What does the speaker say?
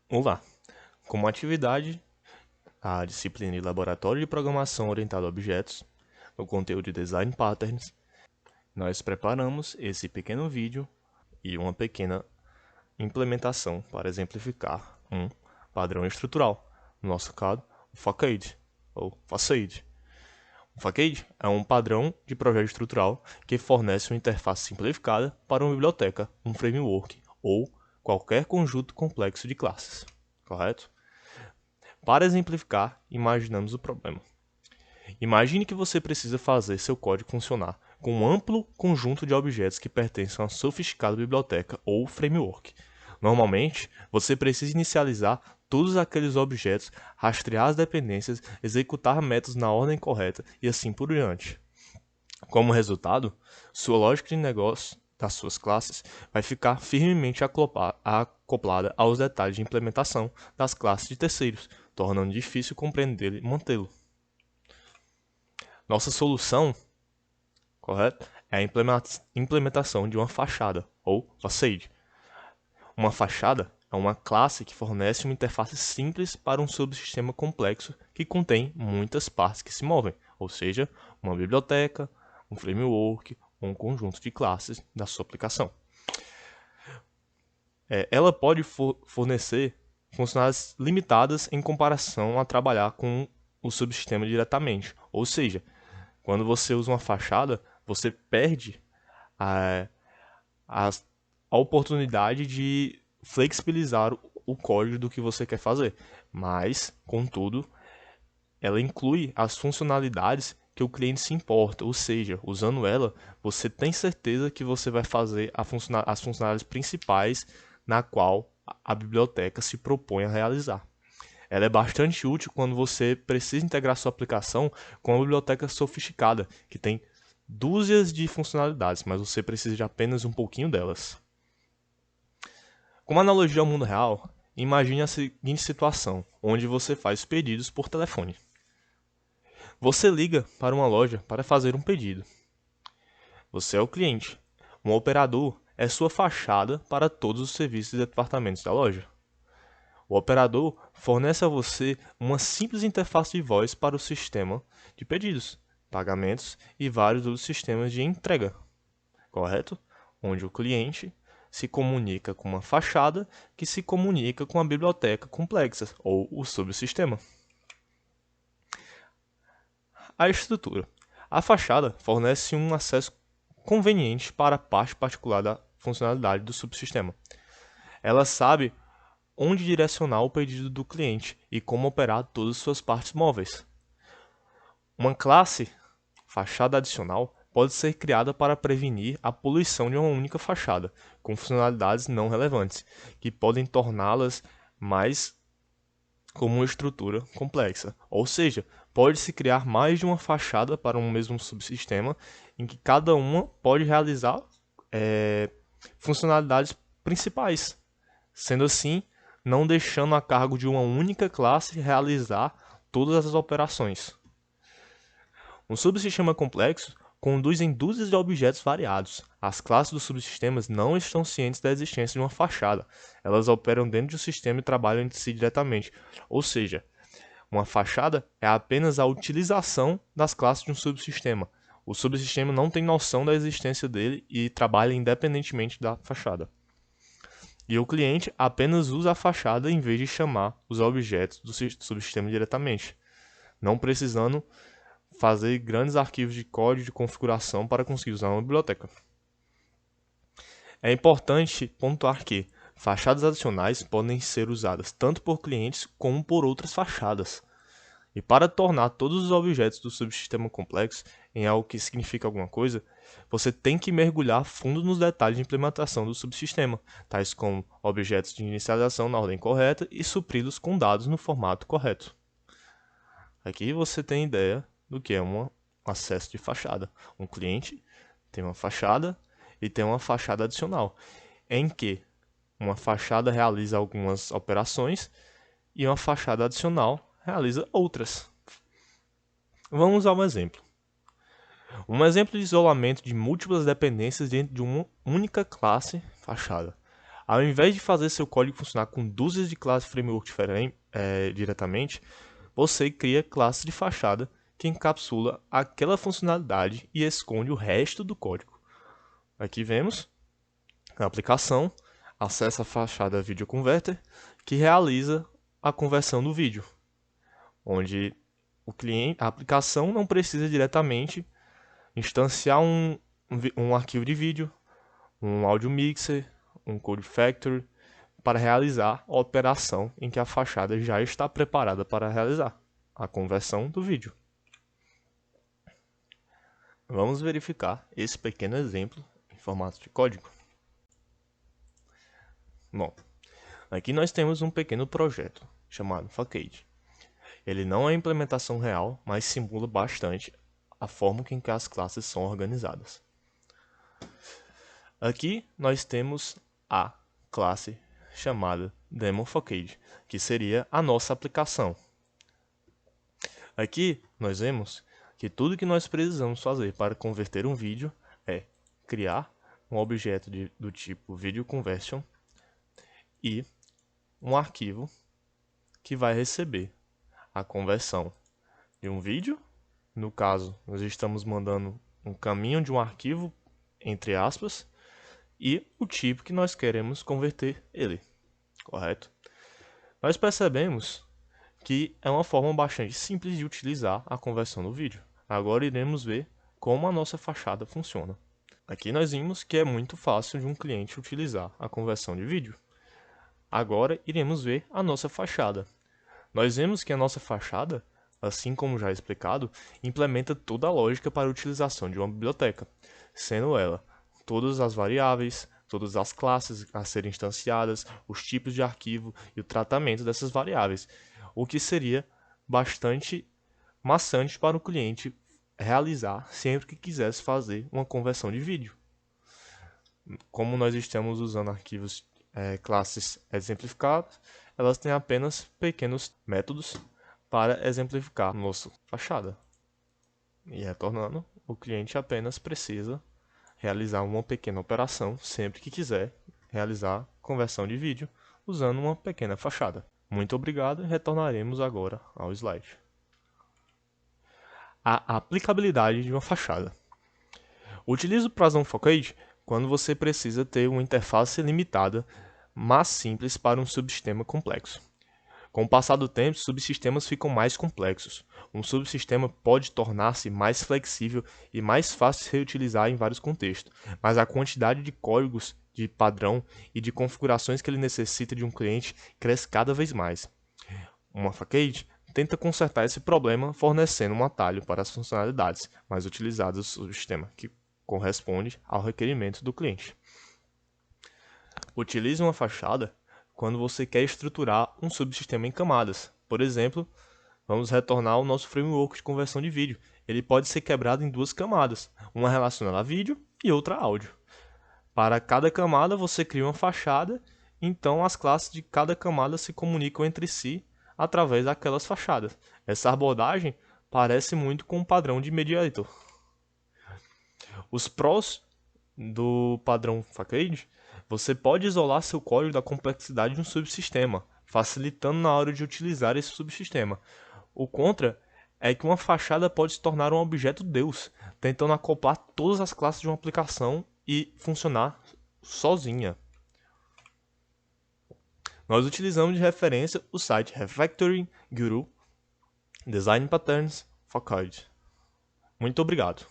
Olá! Como atividade, a disciplina de Laboratório de Programação Orientada a Objetos, no conteúdo de Design Patterns, nós preparamos esse pequeno vídeo e uma pequena implementação para exemplificar um padrão estrutural, no nosso caso, o facade, ou facade. O facade é um padrão de projeto estrutural que fornece uma interface simplificada para uma biblioteca, um framework ou qualquer conjunto complexo de classes, correto? Para exemplificar, imaginamos o problema. Imagine que você precisa fazer seu código funcionar com um amplo conjunto de objetos que pertencem a uma sofisticada biblioteca ou framework. Normalmente, você precisa inicializar todos aqueles objetos, rastrear as dependências, executar métodos na ordem correta e assim por diante. Como resultado, sua lógica de negócio das suas classes vai ficar firmemente acoplada aos detalhes de implementação das classes de terceiros, tornando difícil compreendê-lo e mantê-lo. Nossa solução, correto, é a implementação de uma fachada, ou facade. Uma fachada é uma classe que fornece uma interface simples para um subsistema complexo que contém muitas partes que se movem, ou seja, uma biblioteca, um framework ou um conjunto de classes da sua aplicação. Ela pode fornecer funcionalidades limitadas em comparação a trabalhar com o subsistema diretamente. Ou seja, quando você usa uma fachada, você perde a, a, a oportunidade de flexibilizar o código do que você quer fazer. Mas, contudo, ela inclui as funcionalidades que o cliente se importa, ou seja, usando ela, você tem certeza que você vai fazer as funcionalidades principais na qual a biblioteca se propõe a realizar. Ela é bastante útil quando você precisa integrar sua aplicação com uma biblioteca sofisticada, que tem dúzias de funcionalidades, mas você precisa de apenas um pouquinho delas. Como analogia ao mundo real, imagine a seguinte situação, onde você faz pedidos por telefone. Você liga para uma loja para fazer um pedido. Você é o cliente. Um operador é sua fachada para todos os serviços e departamentos da loja. O operador fornece a você uma simples interface de voz para o sistema de pedidos, pagamentos e vários outros sistemas de entrega, correto? Onde o cliente se comunica com uma fachada que se comunica com a biblioteca complexa ou o subsistema. A estrutura. A fachada fornece um acesso conveniente para a parte particular da funcionalidade do subsistema. Ela sabe onde direcionar o pedido do cliente e como operar todas as suas partes móveis. Uma classe, fachada adicional, pode ser criada para prevenir a poluição de uma única fachada, com funcionalidades não relevantes, que podem torná-las mais como uma estrutura complexa. Ou seja, pode-se criar mais de uma fachada para um mesmo subsistema, em que cada uma pode realizar funcionalidades principais, sendo assim, não deixando a cargo de uma única classe realizar todas as operações. Um subsistema complexo conduz em dúzias de objetos variados. As classes dos subsistemas não estão cientes da existência de uma fachada. Elas operam dentro do sistema e trabalham entre si diretamente. Ou seja, uma fachada é apenas a utilização das classes de um subsistema. O subsistema não tem noção da existência dele e trabalha independentemente da fachada. E o cliente apenas usa a fachada em vez de chamar os objetos do subsistema diretamente, não precisando fazer grandes arquivos de código de configuração para conseguir usar uma biblioteca. É importante pontuar que fachadas adicionais podem ser usadas tanto por clientes como por outras fachadas. E para tornar todos os objetos do subsistema complexo em algo que significa alguma coisa, você tem que mergulhar fundo nos detalhes de implementação do subsistema, tais como objetos de inicialização na ordem correta e supri-los com dados no formato correto. Aqui você tem ideia do que é um acesso de fachada. Um cliente tem uma fachada e tem uma fachada adicional, em que uma fachada realiza algumas operações e uma fachada adicional realiza outras. Vamos a um exemplo. Um exemplo de isolamento de múltiplas dependências dentro de uma única classe fachada. Ao invés de fazer seu código funcionar com dúzias de classes framework diretamente, você cria classes de fachada que encapsula aquela funcionalidade e esconde o resto do código. Aqui vemos a aplicação, acessa a fachada Video Converter, que realiza a conversão do vídeo, onde a aplicação não precisa diretamente instanciar um arquivo de vídeo, um audio mixer, um code factory, para realizar a operação em que a fachada já está preparada para realizar a conversão do vídeo. Vamos verificar esse pequeno exemplo em formato de código. Bom, aqui nós temos um pequeno projeto chamado Facade. Ele não é a implementação real, mas simula bastante a forma em que as classes são organizadas. Aqui nós temos a classe chamada DemoFacade, que seria a nossa aplicação. Aqui nós vemos que tudo que nós precisamos fazer para converter um vídeo é criar um objeto do tipo VideoConversion e um arquivo que vai receber a conversão de um vídeo. No caso, nós estamos mandando um caminho de um arquivo, entre aspas, e o tipo que nós queremos converter ele, correto? Nós percebemos que é uma forma bastante simples de utilizar a conversão do vídeo. Agora iremos ver como a nossa fachada funciona. Aqui nós vimos que é muito fácil de um cliente utilizar a conversão de vídeo. Agora iremos ver a nossa fachada. Nós vemos que a nossa fachada, assim como já explicado, implementa toda a lógica para a utilização de uma biblioteca, sendo ela todas as variáveis, todas as classes a serem instanciadas, os tipos de arquivo e o tratamento dessas variáveis, o que seria bastante maçante para o cliente realizar sempre que quisesse fazer uma conversão de vídeo. Como nós estamos usando arquivos classes exemplificadas, elas têm apenas pequenos métodos para exemplificar nossa fachada. E retornando, o cliente apenas precisa realizar uma pequena operação sempre que quiser realizar conversão de vídeo usando uma pequena fachada. Muito obrigado e retornaremos agora ao slide. A aplicabilidade de uma fachada. Utilize o Prasão Facade quando você precisa ter uma interface limitada, mas simples para um subsistema complexo. Com o passar do tempo, subsistemas ficam mais complexos. Um subsistema pode tornar-se mais flexível e mais fácil de reutilizar em vários contextos, mas a quantidade de códigos de padrão e de configurações que ele necessita de um cliente cresce cada vez mais. Uma Facade tenta consertar esse problema fornecendo um atalho para as funcionalidades mais utilizadas do subsistema, que corresponde ao requerimento do cliente. Utilize uma fachada quando você quer estruturar um subsistema em camadas. Por exemplo, vamos retornar ao nosso framework de conversão de vídeo. Ele pode ser quebrado em duas camadas, uma relacionada a vídeo e outra a áudio. Para cada camada você cria uma fachada, então as classes de cada camada se comunicam entre si através daquelas fachadas. Essa abordagem parece muito com o padrão de Mediator. Os prós do padrão Facade: você pode isolar seu código da complexidade de um subsistema, facilitando na hora de utilizar esse subsistema. O contra é que uma fachada pode se tornar um objeto Deus, tentando acoplar todas as classes de uma aplicação e funcionar sozinha. Nós utilizamos de referência o site Refactoring Guru Design Patterns Facade. Muito obrigado.